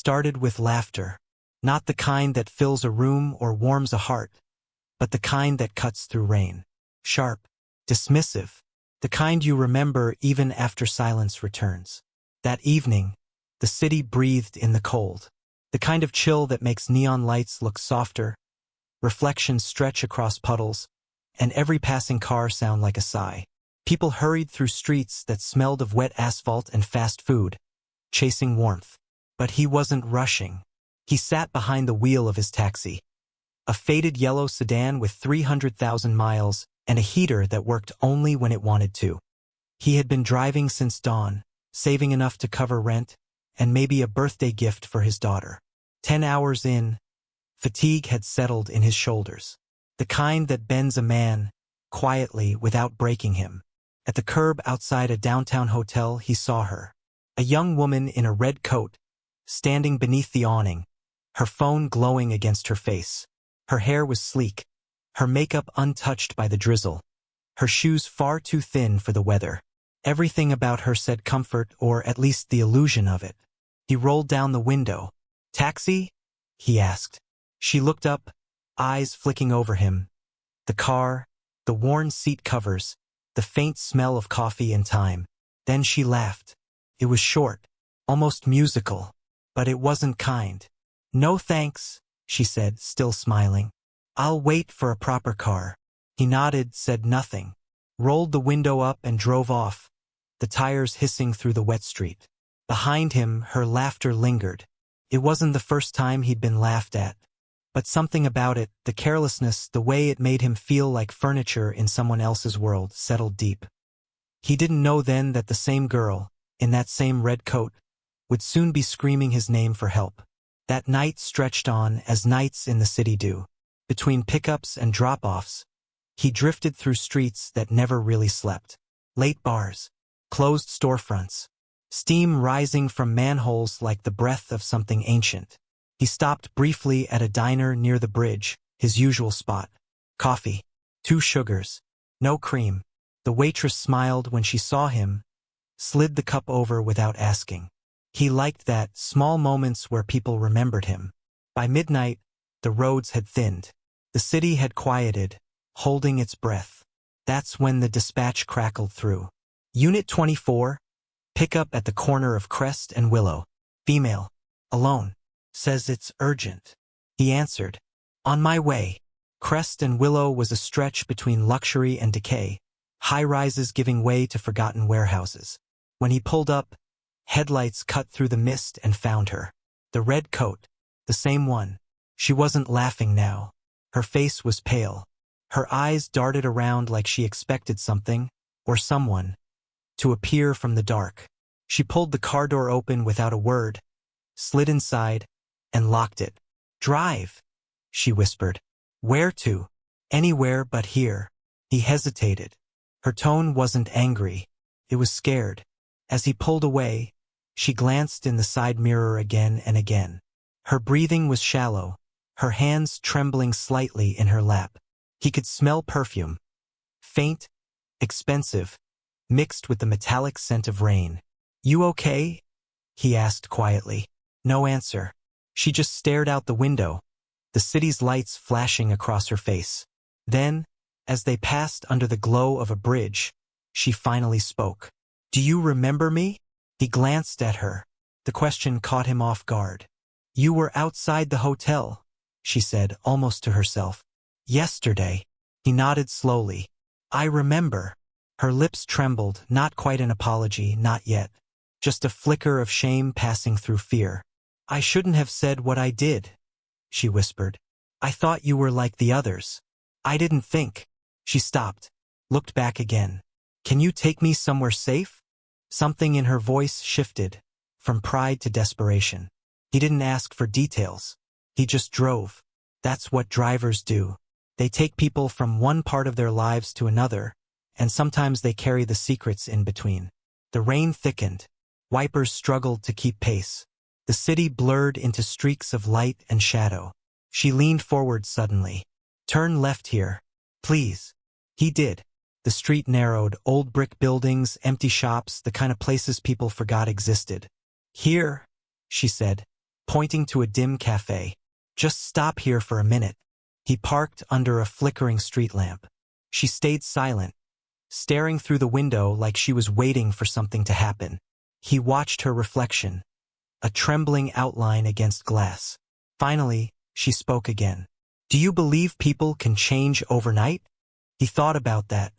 started with laughter. Not the kind that fills a room or warms a heart, but the kind that cuts through rain. Sharp, dismissive, the kind you remember even after silence returns. That evening, the city breathed in the cold. The kind of chill that makes neon lights look softer, reflections stretch across puddles, and every passing car sound like a sigh. People hurried through streets that smelled of wet asphalt and fast food, chasing warmth. But he wasn't rushing. He sat behind the wheel of his taxi. A faded yellow sedan with 300,000 miles and a heater that worked only when it wanted to. He had been driving since dawn, saving enough to cover rent and maybe a birthday gift for his daughter. 10 hours in, fatigue had settled in his shoulders. The kind that bends a man, quietly without breaking him. At the curb outside a downtown hotel he saw her. A young woman in a red coat, standing beneath the awning, her phone glowing against her face. Her hair was sleek, her makeup untouched by the drizzle, her shoes far too thin for the weather. Everything about her said comfort, or at least the illusion of it. He rolled down the window. "Taxi?" he asked. She looked up, eyes flicking over him. The car, the worn seat covers, the faint smell of coffee and time. Then she laughed. It was short, almost musical, but it wasn't kind. "No thanks," she said, still smiling. "I'll wait for a proper car." He nodded, said nothing, rolled the window up and drove off, the tires hissing through the wet street. Behind him, her laughter lingered. It wasn't the first time he'd been laughed at, but something about it, the carelessness, the way it made him feel like furniture in someone else's world, settled deep. He didn't know then that the same girl, in that same red coat, would soon be screaming his name for help. That night stretched on as nights in the city do. Between pickups and drop-offs, he drifted through streets that never really slept. Late bars, closed storefronts, steam rising from manholes like the breath of something ancient. He stopped briefly at a diner near the bridge, his usual spot. Coffee, 2 sugars, no cream. The waitress smiled when she saw him, slid the cup over without asking. He liked that, small moments where people remembered him. By midnight, the roads had thinned. The city had quieted, holding its breath. That's when the dispatch crackled through. "Unit 24, pick up at the corner of Crest and Willow. Female, alone. Says it's urgent." He answered, "On my way." Crest and Willow was a stretch between luxury and decay, high-rises giving way to forgotten warehouses. When he pulled up, headlights cut through the mist and found her. The red coat, the same one. She wasn't laughing now. Her face was pale. Her eyes darted around like she expected something, or someone, to appear from the dark. She pulled the car door open without a word, slid inside, and locked it. "Drive," she whispered. "Where to?" "Anywhere but here." He hesitated. Her tone wasn't angry. It was scared. As he pulled away, she glanced in the side mirror again and again. Her breathing was shallow, her hands trembling slightly in her lap. He could smell perfume. Faint, expensive, mixed with the metallic scent of rain. "You okay?" he asked quietly. No answer. She just stared out the window, the city's lights flashing across her face. Then, as they passed under the glow of a bridge, she finally spoke. "Do you remember me?" He glanced at her. The question caught him off guard. "You were outside the hotel," she said, almost to herself. "Yesterday." He nodded slowly. "I remember." Her lips trembled, not quite an apology, not yet. Just a flicker of shame passing through fear. "I shouldn't have said what I did," she whispered. "I thought you were like the others. I didn't think." She stopped, looked back again. "Can you take me somewhere safe?" Something in her voice shifted, from pride to desperation. He didn't ask for details. He just drove. That's what drivers do. They take people from one part of their lives to another, and sometimes they carry the secrets in between. The rain thickened. Wipers struggled to keep pace. The city blurred into streaks of light and shadow. She leaned forward suddenly. "Turn left here, please." He did. The street narrowed, old brick buildings, empty shops, the kind of places people forgot existed. "Here," she said, pointing to a dim cafe. Just stop here for a minute. He parked under a flickering street lamp. She stayed silent, staring through the window like she was waiting for something to happen. He watched her reflection, a trembling outline against glass. Finally, she spoke again. Do you believe people can change overnight? He thought about that,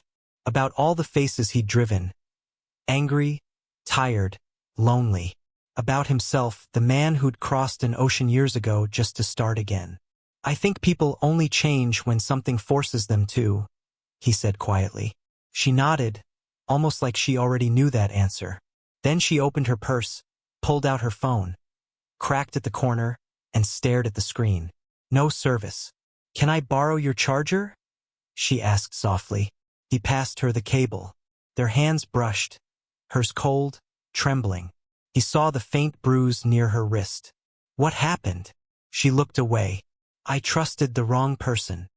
about all the faces he'd driven. Angry, tired, lonely. About himself, the man who'd crossed an ocean years ago just to start again. I think people only change when something forces them to, he said quietly. She nodded, almost like she already knew that answer. Then she opened her purse, pulled out her phone, cracked at the corner, and stared at the screen. No service. Can I borrow your charger? She asked softly. He passed her the cable. Their hands brushed, hers cold, trembling. He saw the faint bruise near her wrist. What happened? She looked away. I trusted the wrong person.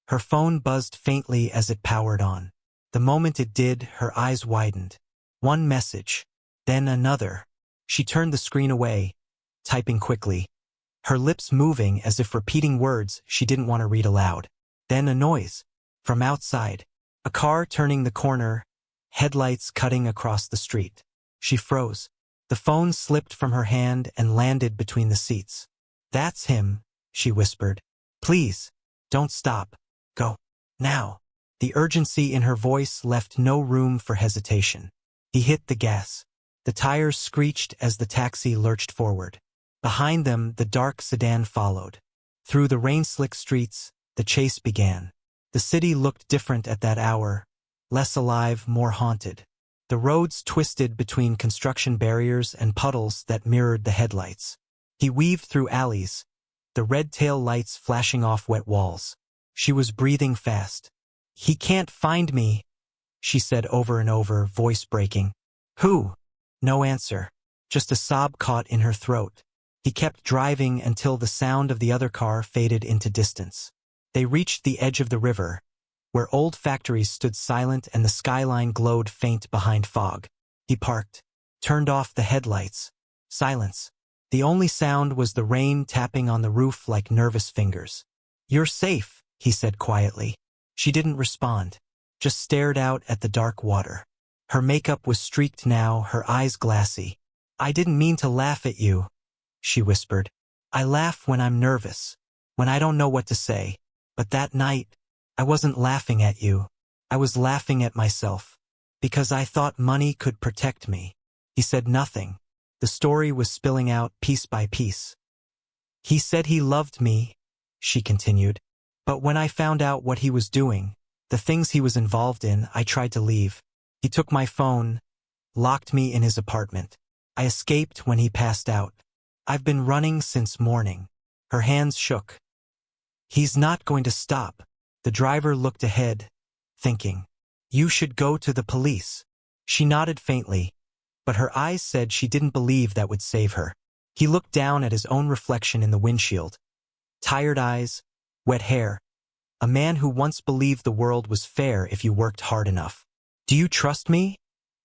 Her phone buzzed faintly as it powered on. The moment it did, her eyes widened. One message, then another. She turned the screen away, typing quickly, her lips moving as if repeating words she didn't want to read aloud. Then a noise. From outside. A car turning the corner, headlights cutting across the street. She froze. The phone slipped from her hand and landed between the seats. That's him, she whispered. Please, don't stop. Go. Now. The urgency in her voice left no room for hesitation. He hit the gas. The tires screeched as the taxi lurched forward. Behind them, the dark sedan followed. Through the rain-slick streets, the chase began. The city looked different at that hour, less alive, more haunted. The roads twisted between construction barriers and puddles that mirrored the headlights. He weaved through alleys, the red tail lights flashing off wet walls. She was breathing fast. He can't find me, she said over and over, voice breaking. Who? No answer. Just a sob caught in her throat. He kept driving until the sound of the other car faded into distance. They reached the edge of the river, where old factories stood silent and the skyline glowed faint behind fog. He parked, turned off the headlights. Silence. The only sound was the rain tapping on the roof like nervous fingers. You're safe, he said quietly. She didn't respond, just stared out at the dark water. Her makeup was streaked now, her eyes glassy. I didn't mean to laugh at you, she whispered. I laugh when I'm nervous, when I don't know what to say. But that night, I wasn't laughing at you. I was laughing at myself, because I thought money could protect me. He said nothing. The story was spilling out piece by piece. He said he loved me, she continued. But when I found out what he was doing, the things he was involved in, I tried to leave. He took my phone, locked me in his apartment. I escaped when he passed out. I've been running since morning. Her hands shook. He's not going to stop. The driver looked ahead, thinking, you should go to the police. She nodded faintly, but her eyes said she didn't believe that would save her. He looked down at his own reflection in the windshield. Tired eyes, wet hair. A man who once believed the world was fair if you worked hard enough. Do you trust me?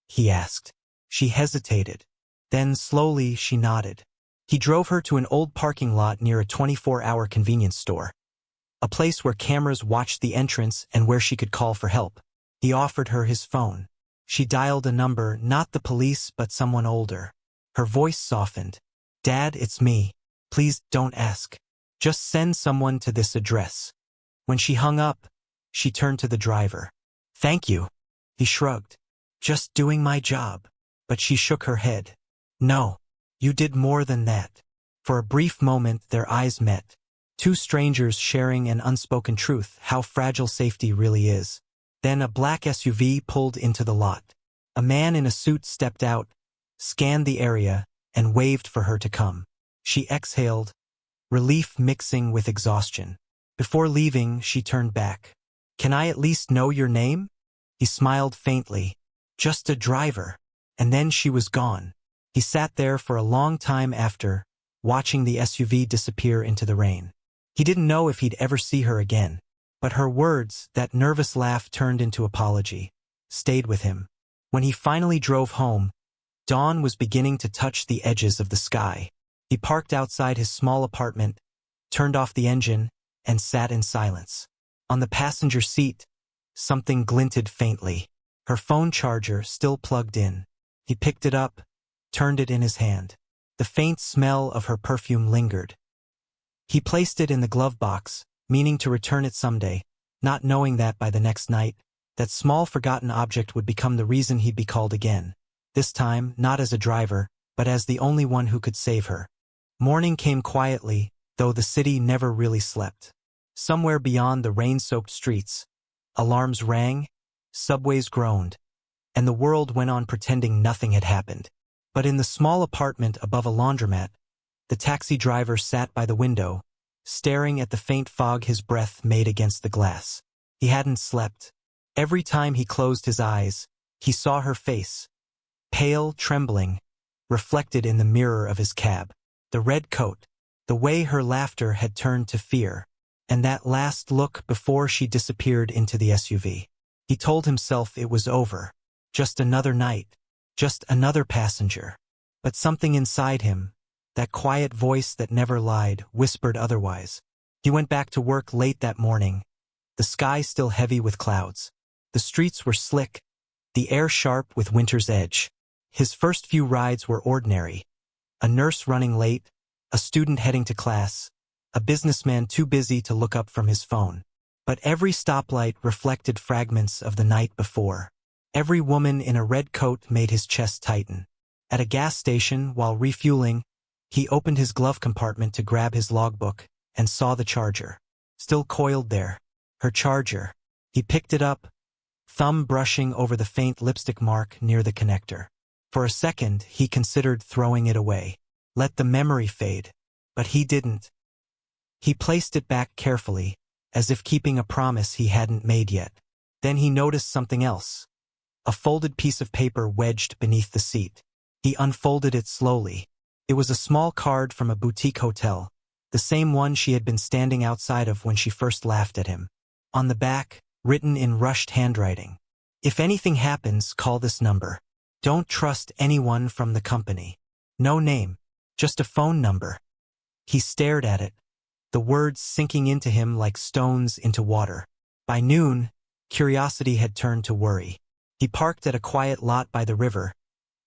He asked. She hesitated. Then slowly she nodded. He drove her to an old parking lot near a 24-hour convenience store. A place where cameras watched the entrance and where she could call for help. He offered her his phone. She dialed a number, not the police but someone older. Her voice softened. Dad, it's me. Please don't ask. Just send someone to this address. When she hung up, she turned to the driver. Thank you. He shrugged. Just doing my job. But she shook her head. No, you did more than that. For a brief moment their eyes met. Two strangers sharing an unspoken truth, how fragile safety really is. Then a black SUV pulled into the lot. A man in a suit stepped out, scanned the area, and waved for her to come. She exhaled, relief mixing with exhaustion. Before leaving, she turned back. Can I at least know your name? He smiled faintly. Just a driver. And then she was gone. He sat there for a long time after, watching the SUV disappear into the rain. He didn't know if he'd ever see her again. But her words, that nervous laugh turned into apology, stayed with him. When he finally drove home, dawn was beginning to touch the edges of the sky. He parked outside his small apartment, turned off the engine, and sat in silence. On the passenger seat, something glinted faintly. Her phone charger still plugged in. He picked it up, turned it in his hand. The faint smell of her perfume lingered. He placed it in the glove box, meaning to return it someday, not knowing that by the next night, that small forgotten object would become the reason he'd be called again. This time, not as a driver, but as the only one who could save her. Morning came quietly, though the city never really slept. Somewhere beyond the rain-soaked streets, alarms rang, subways groaned, and the world went on pretending nothing had happened. But in the small apartment above a laundromat, the taxi driver sat by the window, staring at the faint fog his breath made against the glass. He hadn't slept. Every time he closed his eyes, he saw her face, pale, trembling, reflected in the mirror of his cab. The red coat, the way her laughter had turned to fear, and that last look before she disappeared into the SUV. He told himself it was over. Just another night. Just another passenger. But something inside him, that quiet voice that never lied, whispered otherwise. He went back to work late that morning, the sky still heavy with clouds. The streets were slick, the air sharp with winter's edge. His first few rides were ordinary. A nurse running late, a student heading to class, a businessman too busy to look up from his phone. But every stoplight reflected fragments of the night before. Every woman in a red coat made his chest tighten. At a gas station, while refueling, he opened his glove compartment to grab his logbook and saw the charger. Still coiled there. Her charger. He picked it up, thumb brushing over the faint lipstick mark near the connector. For a second, he considered throwing it away. Let the memory fade. But he didn't. He placed it back carefully, as if keeping a promise he hadn't made yet. Then he noticed something else. A folded piece of paper wedged beneath the seat. He unfolded it slowly. It was a small card from a boutique hotel, the same one she had been standing outside of when she first laughed at him. On the back, written in rushed handwriting, "If anything happens, call this number. Don't trust anyone from the company. No name, just a phone number." He stared at it, the words sinking into him like stones into water. By noon, curiosity had turned to worry. He parked at a quiet lot by the river,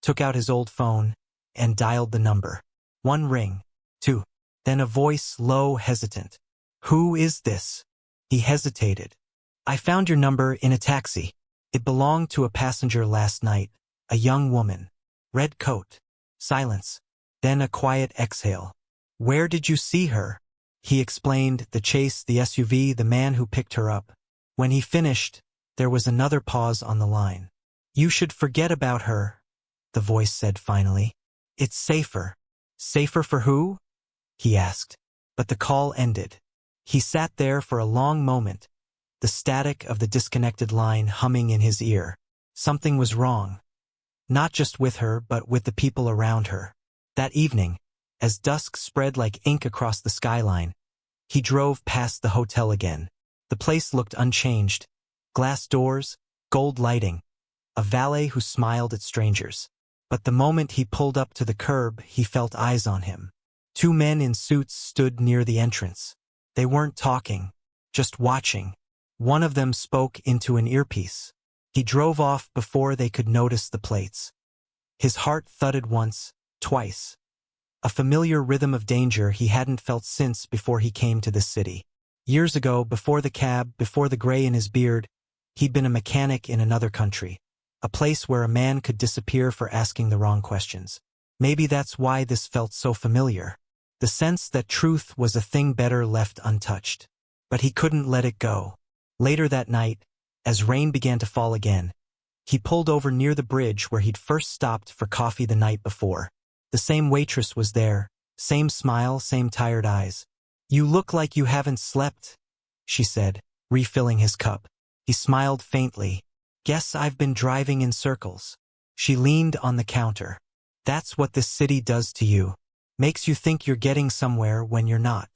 took out his old phone, and dialed the number. One ring, two, then a voice low, hesitant. "Who is this?" He hesitated. "I found your number in a taxi. It belonged to a passenger last night, a young woman. Red coat." Silence. Then a quiet exhale. "Where did you see her?" He explained the chase, the SUV, the man who picked her up. When he finished, there was another pause on the line. "You should forget about her," the voice said finally. "It's safer." "Safer for who?" he asked. But the call ended. He sat there for a long moment, the static of the disconnected line humming in his ear. Something was wrong. Not just with her, but with the people around her. That evening, as dusk spread like ink across the skyline, he drove past the hotel again. The place looked unchanged. Glass doors, gold lighting, a valet who smiled at strangers. But the moment he pulled up to the curb, he felt eyes on him. Two men in suits stood near the entrance. They weren't talking, just watching. One of them spoke into an earpiece. He drove off before they could notice the plates. His heart thudded once, twice. A familiar rhythm of danger he hadn't felt since before he came to this city. Years ago, before the cab, before the gray in his beard, he'd been a mechanic in another country. A place where a man could disappear for asking the wrong questions. Maybe that's why this felt so familiar. The sense that truth was a thing better left untouched. But he couldn't let it go. Later that night, as rain began to fall again, he pulled over near the bridge where he'd first stopped for coffee the night before. The same waitress was there, same smile, same tired eyes. "You look like you haven't slept," she said, refilling his cup. He smiled faintly. "Guess I've been driving in circles." She leaned on the counter. "That's what this city does to you. Makes you think you're getting somewhere when you're not."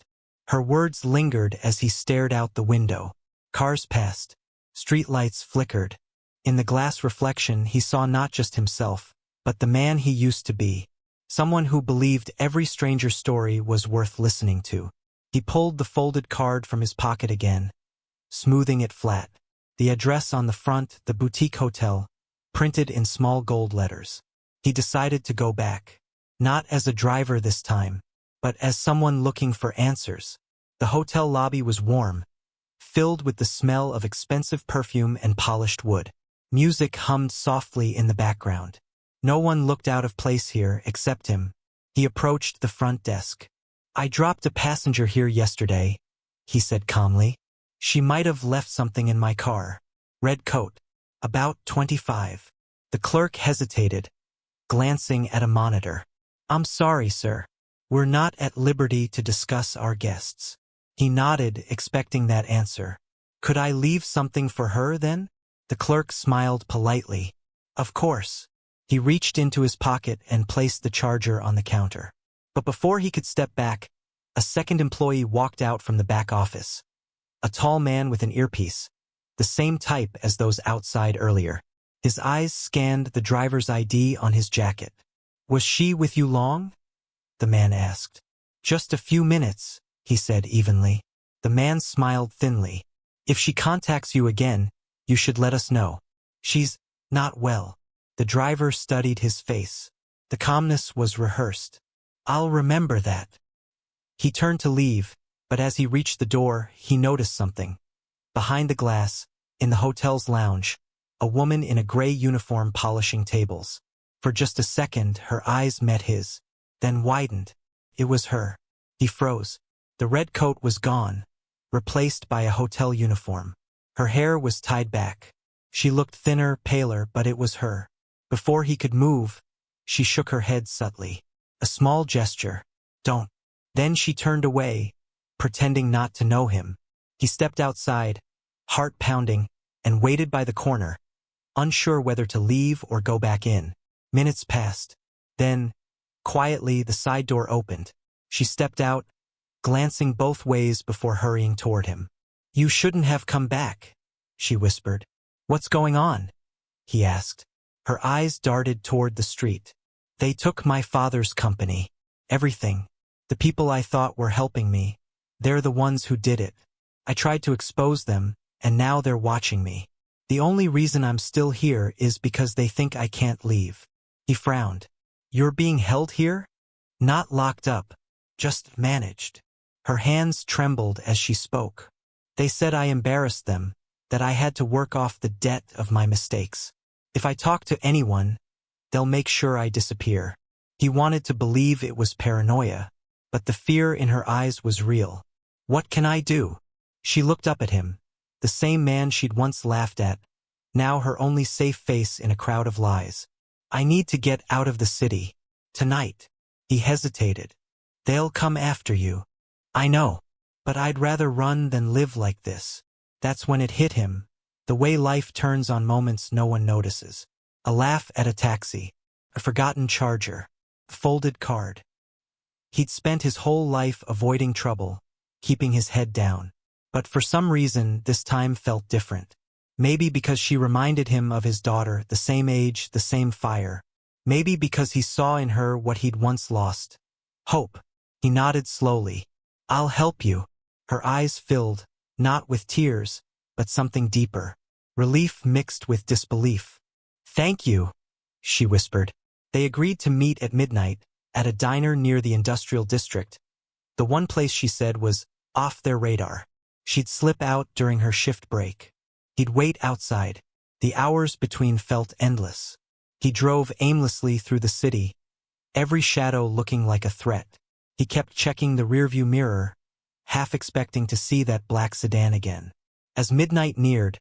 Her words lingered as he stared out the window. Cars passed. Streetlights flickered. In the glass reflection, he saw not just himself, but the man he used to be. Someone who believed every stranger's story was worth listening to. He pulled the folded card from his pocket again, smoothing it flat. The address on the front, the boutique hotel, printed in small gold letters. He decided to go back. Not as a driver this time, but as someone looking for answers. The hotel lobby was warm, filled with the smell of expensive perfume and polished wood. Music hummed softly in the background. No one looked out of place here except him. He approached the front desk. "I dropped a passenger here yesterday," he said calmly. "She might have left something in my car. Red coat. About 25. The clerk hesitated, glancing at a monitor. "I'm sorry, sir. We're not at liberty to discuss our guests." He nodded, expecting that answer. "Could I leave something for her, then?" The clerk smiled politely. "Of course." He reached into his pocket and placed the charger on the counter. But before he could step back, a second employee walked out from the back office. A tall man with an earpiece, the same type as those outside earlier. His eyes scanned the driver's ID on his jacket. "Was she with you long?" the man asked. "Just a few minutes," he said evenly. The man smiled thinly. "If she contacts you again, you should let us know. She's not well." The driver studied his face. The calmness was rehearsed. "I'll remember that." He turned to leave, but as he reached the door, he noticed something. Behind the glass, in the hotel's lounge, a woman in a gray uniform polishing tables. For just a second, her eyes met his, then widened. It was her. He froze. The red coat was gone, replaced by a hotel uniform. Her hair was tied back. She looked thinner, paler, but it was her. Before he could move, she shook her head subtly. A small gesture. "Don't." Then she turned away, pretending not to know him. He stepped outside, heart pounding, and waited by the corner, unsure whether to leave or go back in. Minutes passed. Then, quietly, the side door opened. She stepped out, glancing both ways before hurrying toward him. "You shouldn't have come back," she whispered. "What's going on?" he asked. Her eyes darted toward the street. "They took my father's company. Everything. The people I thought were helping me. They're the ones who did it. I tried to expose them, and now they're watching me. The only reason I'm still here is because they think I can't leave." He frowned. "You're being held here?" "Not locked up. Just managed." Her hands trembled as she spoke. "They said I embarrassed them, that I had to work off the debt of my mistakes. If I talk to anyone, they'll make sure I disappear." He wanted to believe it was paranoia, but the fear in her eyes was real. "What can I do?" She looked up at him, the same man she'd once laughed at, now her only safe face in a crowd of lies. "I need to get out of the city. Tonight." He hesitated. "They'll come after you." "I know. But I'd rather run than live like this." That's when it hit him. The way life turns on moments no one notices. A laugh at a taxi. A forgotten charger. A folded card. He'd spent his whole life avoiding trouble, keeping his head down. But for some reason, this time felt different. Maybe because she reminded him of his daughter, the same age, the same fire. Maybe because he saw in her what he'd once lost. Hope. He nodded slowly. "I'll help you." Her eyes filled, not with tears, but something deeper. Relief mixed with disbelief. "Thank you," she whispered. They agreed to meet at midnight, at a diner near the industrial district. The one place she said was off their radar. She'd slip out during her shift break. He'd wait outside. The hours between felt endless. He drove aimlessly through the city, every shadow looking like a threat. He kept checking the rearview mirror, half expecting to see that black sedan again. As midnight neared,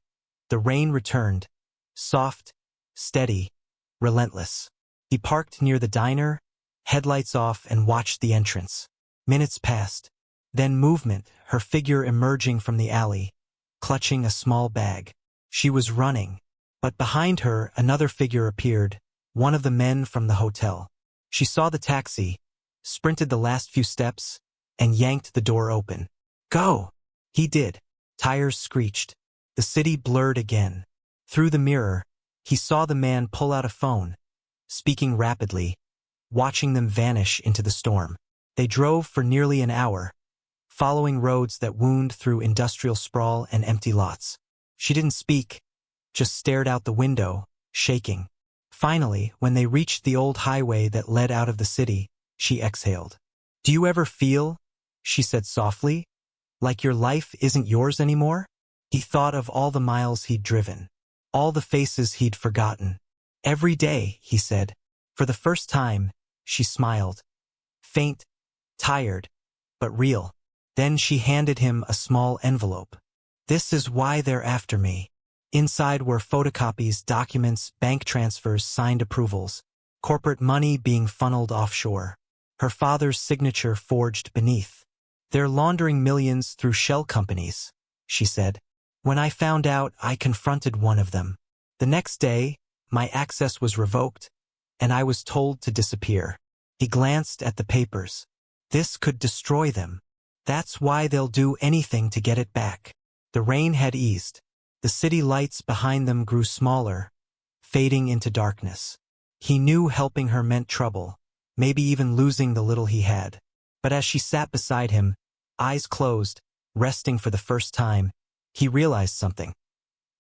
the rain returned, soft, steady, relentless. He parked near the diner, headlights off, and watched the entrance. Minutes passed. Then movement, her figure emerging from the alley, clutching a small bag. She was running. But behind her, another figure appeared, one of the men from the hotel. She saw the taxi, sprinted the last few steps, and yanked the door open. "Go!" He did. Tires screeched. The city blurred again. Through the mirror, he saw the man pull out a phone, speaking rapidly. watching them vanish into the storm. They drove for nearly an hour, following roads that wound through industrial sprawl and empty lots. She didn't speak, just stared out the window, shaking. Finally, when they reached the old highway that led out of the city, she exhaled. "Do you ever feel," she said softly, "like your life isn't yours anymore?" He thought of all the miles he'd driven, all the faces he'd forgotten. "Every day," he said. For the first time, she smiled. Faint, tired, but real. Then she handed him a small envelope. "This is why they're after me." Inside were photocopies, documents, bank transfers, signed approvals, corporate money being funneled offshore. Her father's signature forged beneath. "They're laundering millions through shell companies," she said. "When I found out, I confronted one of them. The next day, my access was revoked, and I was told to disappear." He glanced at the papers. "This could destroy them. That's why they'll do anything to get it back." The rain had eased. The city lights behind them grew smaller, fading into darkness. He knew helping her meant trouble, maybe even losing the little he had. But as she sat beside him, eyes closed, resting for the first time, he realized something.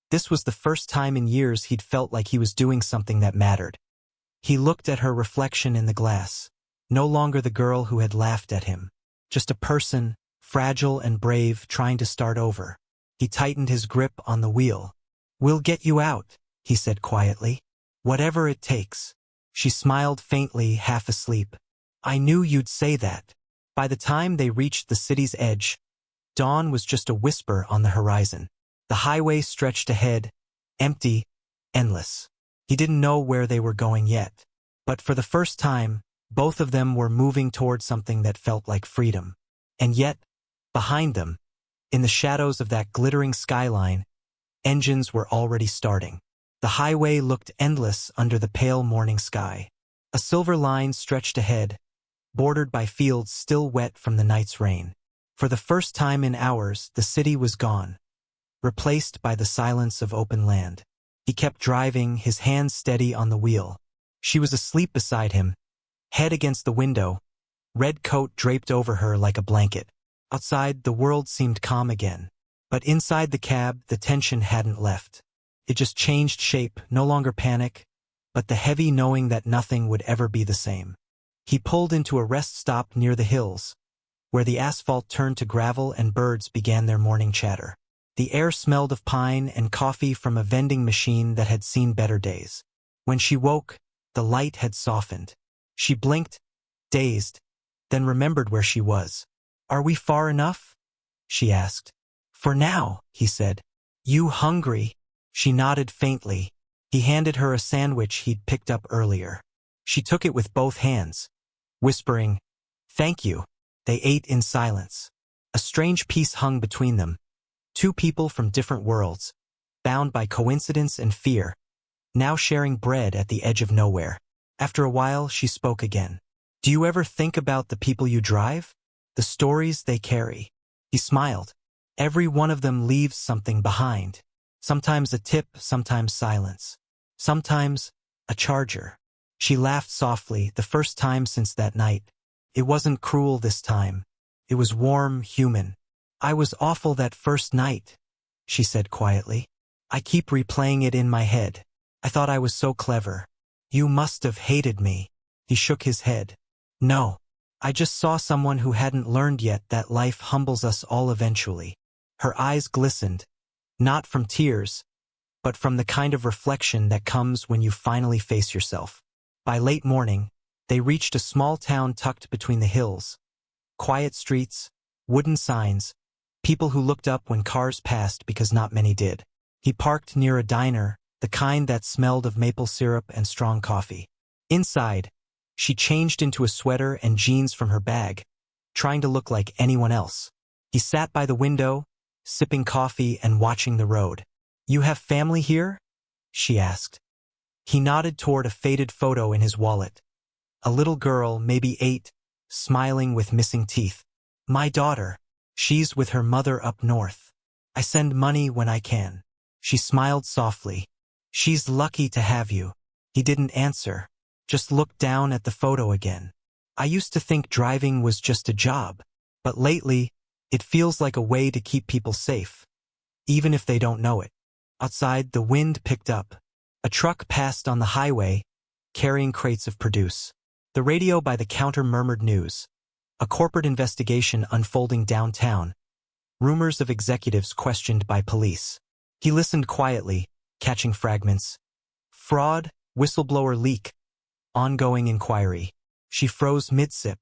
This was the first time in years he'd felt like he was doing something that mattered. He looked at her reflection in the glass, no longer the girl who had laughed at him, just a person, fragile and brave, trying to start over. He tightened his grip on the wheel. "We'll get you out," he said quietly. "Whatever it takes." She smiled faintly, half asleep. "I knew you'd say that." By the time they reached the city's edge, dawn was just a whisper on the horizon. The highway stretched ahead, empty, endless. He didn't know where they were going yet. But for the first time, both of them were moving toward something that felt like freedom. And yet, behind them, in the shadows of that glittering skyline, engines were already starting. The highway looked endless under the pale morning sky. A silver line stretched ahead, bordered by fields still wet from the night's rain. For the first time in hours, the city was gone, replaced by the silence of open land. He kept driving, his hands steady on the wheel. She was asleep beside him, head against the window, red coat draped over her like a blanket. Outside, the world seemed calm again. But inside the cab, the tension hadn't left. It just changed shape, no longer panic, but the heavy knowing that nothing would ever be the same. He pulled into a rest stop near the hills, where the asphalt turned to gravel and birds began their morning chatter. The air smelled of pine and coffee from a vending machine that had seen better days. When she woke, the light had softened. She blinked, dazed, then remembered where she was. "Are we far enough?" she asked. "For now," he said. "You hungry?" She nodded faintly. He handed her a sandwich he'd picked up earlier. She took it with both hands, whispering, "Thank you." They ate in silence. A strange peace hung between them. Two people from different worlds, bound by coincidence and fear, now sharing bread at the edge of nowhere. After a while, she spoke again. "Do you ever think about the people you drive? The stories they carry?" He smiled. "Every one of them leaves something behind. Sometimes a tip, sometimes silence. Sometimes a charger." She laughed softly, the first time since that night. It wasn't cruel this time. It was warm, human. "I was awful that first night," she said quietly. "I keep replaying it in my head. I thought I was so clever. You must have hated me." He shook his head. "No. I just saw someone who hadn't learned yet that life humbles us all eventually." Her eyes glistened, not from tears, but from the kind of reflection that comes when you finally face yourself. By late morning, they reached a small town tucked between the hills. Quiet streets, wooden signs, people who looked up when cars passed because not many did. He parked near a diner, the kind that smelled of maple syrup and strong coffee. Inside, she changed into a sweater and jeans from her bag, trying to look like anyone else. He sat by the window, sipping coffee and watching the road. "You have family here?" she asked. He nodded toward a faded photo in his wallet. A little girl, maybe 8, smiling with missing teeth. "My daughter. She's with her mother up north. I send money when I can." She smiled softly. "She's lucky to have you." He didn't answer. Just looked down at the photo again. I used to think driving was just a job, but lately, it feels like a way to keep people safe, even if they don't know it. Outside, the wind picked up. A truck passed on the highway, carrying crates of produce. The radio by the counter murmured news. A corporate investigation unfolding downtown. Rumors of executives questioned by police. He listened quietly, catching fragments. Fraud, whistleblower leak. Ongoing inquiry. She froze mid-sip.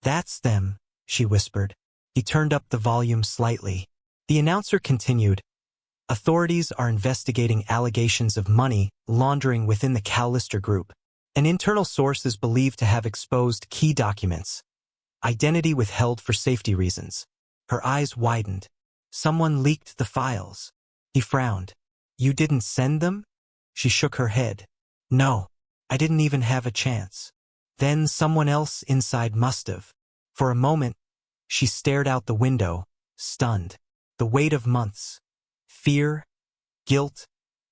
That's them, she whispered. He turned up the volume slightly. The announcer continued. Authorities are investigating allegations of money laundering within the Callister Group. An internal source is believed to have exposed key documents. Identity withheld for safety reasons. Her eyes widened. Someone leaked the files. He frowned. You didn't send them? She shook her head. No, I didn't even have a chance. Then someone else inside must have. For a moment, she stared out the window, stunned. The weight of months, fear, guilt,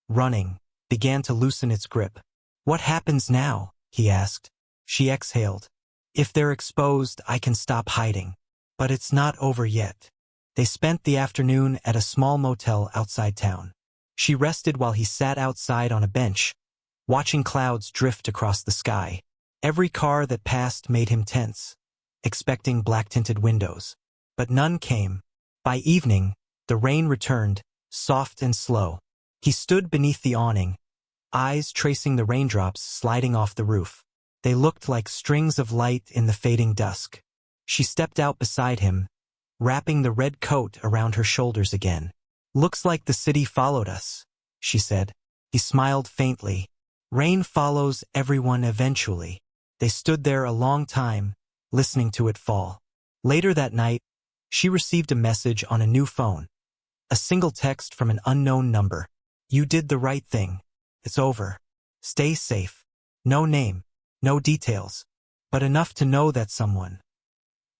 running, began to loosen its grip. What happens now? He asked. She exhaled. If they're exposed, I can stop hiding. But it's not over yet. They spent the afternoon at a small motel outside town. She rested while he sat outside on a bench, watching clouds drift across the sky. Every car that passed made him tense, expecting black-tinted windows. But none came. By evening, the rain returned, soft and slow. He stood beneath the awning, eyes tracing the raindrops sliding off the roof. They looked like strings of light in the fading dusk. She stepped out beside him, wrapping the red coat around her shoulders again. Looks like the city followed us, she said. He smiled faintly. Rain follows everyone eventually. They stood there a long time, listening to it fall. Later that night, she received a message on a new phone. A single text from an unknown number. You did the right thing. It's over. Stay safe. No name, no details, but enough to know that someone,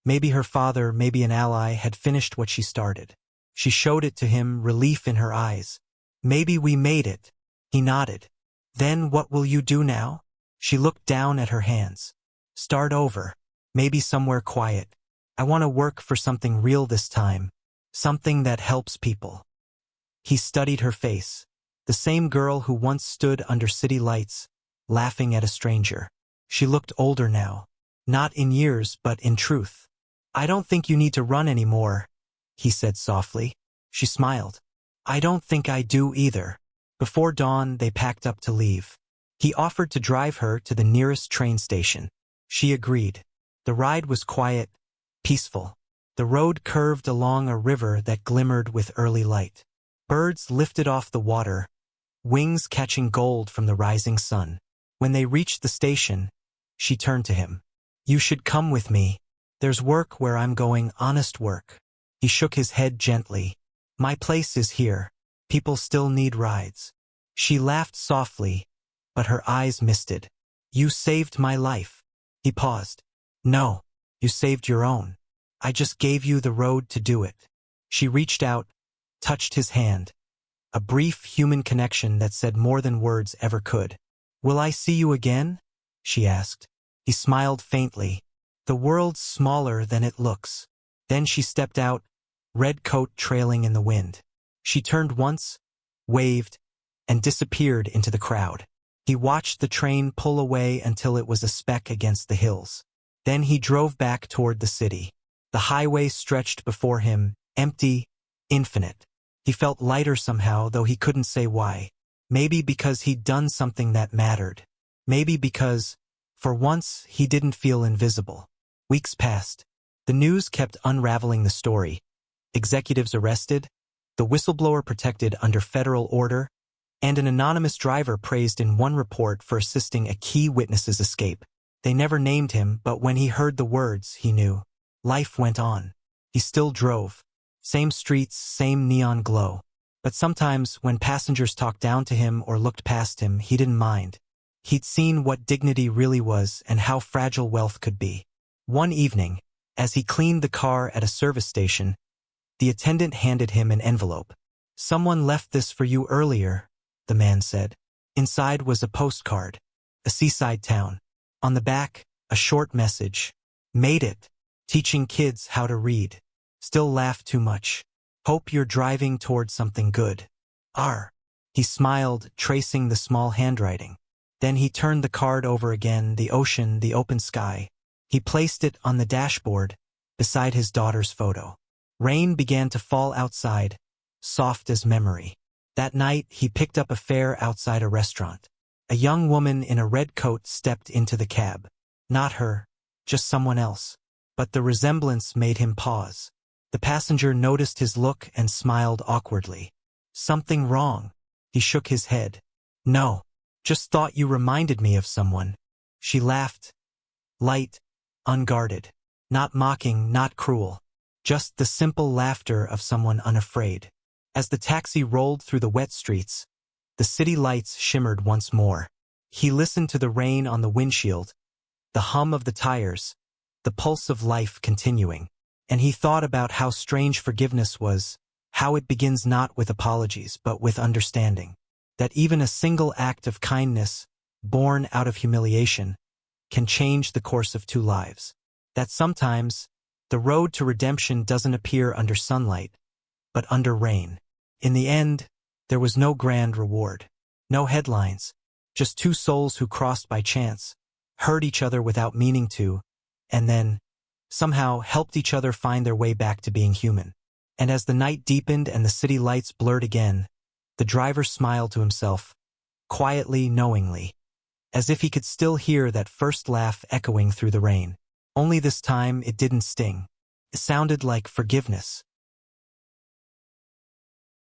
maybe her father, maybe an ally, had finished what she started. She showed it to him, relief in her eyes. Maybe we made it. He nodded. Then what will you do now? She looked down at her hands. Start over. Maybe somewhere quiet. I want to work for something real this time. Something that helps people. He studied her face. The same girl who once stood under city lights, laughing at a stranger. She looked older now. Not in years, but in truth. I don't think you need to run anymore, he said softly. She smiled. I don't think I do either. Before dawn, they packed up to leave. He offered to drive her to the nearest train station. She agreed. The ride was quiet, peaceful. The road curved along a river that glimmered with early light. Birds lifted off the water, wings catching gold from the rising sun. When they reached the station, she turned to him. You should come with me. There's work where I'm going, honest work. He shook his head gently. My place is here. People still need rides. She laughed softly, but her eyes misted. You saved my life. He paused. No, you saved your own. I just gave you the road to do it. She reached out, touched his hand. A brief human connection that said more than words ever could. Will I see you again? She asked. He smiled faintly. The world's smaller than it looks. Then she stepped out, red coat trailing in the wind. She turned once, waved, and disappeared into the crowd. He watched the train pull away until it was a speck against the hills. Then he drove back toward the city. The highway stretched before him, empty, infinite. He felt lighter somehow, though he couldn't say why. Maybe because he'd done something that mattered. Maybe because, for once, he didn't feel invisible. Weeks passed. The news kept unraveling the story. Executives arrested, the whistleblower protected under federal order, and an anonymous driver praised in one report for assisting a key witness's escape. They never named him, but when he heard the words, he knew. Life went on. He still drove. Same streets, same neon glow. But sometimes, when passengers talked down to him or looked past him, he didn't mind. He'd seen what dignity really was and how fragile wealth could be. One evening, as he cleaned the car at a service station, the attendant handed him an envelope. Someone left this for you earlier, the man said. Inside was a postcard. A seaside town. On the back, a short message. Made it. Teaching kids how to read. Still laugh too much. Hope you're driving toward something good. R. He smiled, tracing the small handwriting. Then he turned the card over again, the ocean, the open sky. He placed it on the dashboard, beside his daughter's photo. Rain began to fall outside, soft as memory. That night, he picked up a fare outside a restaurant. A young woman in a red coat stepped into the cab. Not her, just someone else. But the resemblance made him pause. The passenger noticed his look and smiled awkwardly. Something wrong? He shook his head. No, just thought you reminded me of someone. She laughed. Light, unguarded. Not mocking, not cruel. Just the simple laughter of someone unafraid. As the taxi rolled through the wet streets, the city lights shimmered once more. He listened to the rain on the windshield, the hum of the tires, the pulse of life continuing. And he thought about how strange forgiveness was, how it begins not with apologies but with understanding. That even a single act of kindness, born out of humiliation, can change the course of two lives. That sometimes, the road to redemption doesn't appear under sunlight, but under rain. In the end, there was no grand reward. No headlines. Just two souls who crossed by chance, hurt each other without meaning to, and then, somehow, helped each other find their way back to being human. And as the night deepened and the city lights blurred again, the driver smiled to himself, quietly, knowingly, as if he could still hear that first laugh echoing through the rain. Only this time it didn't sting. It sounded like forgiveness.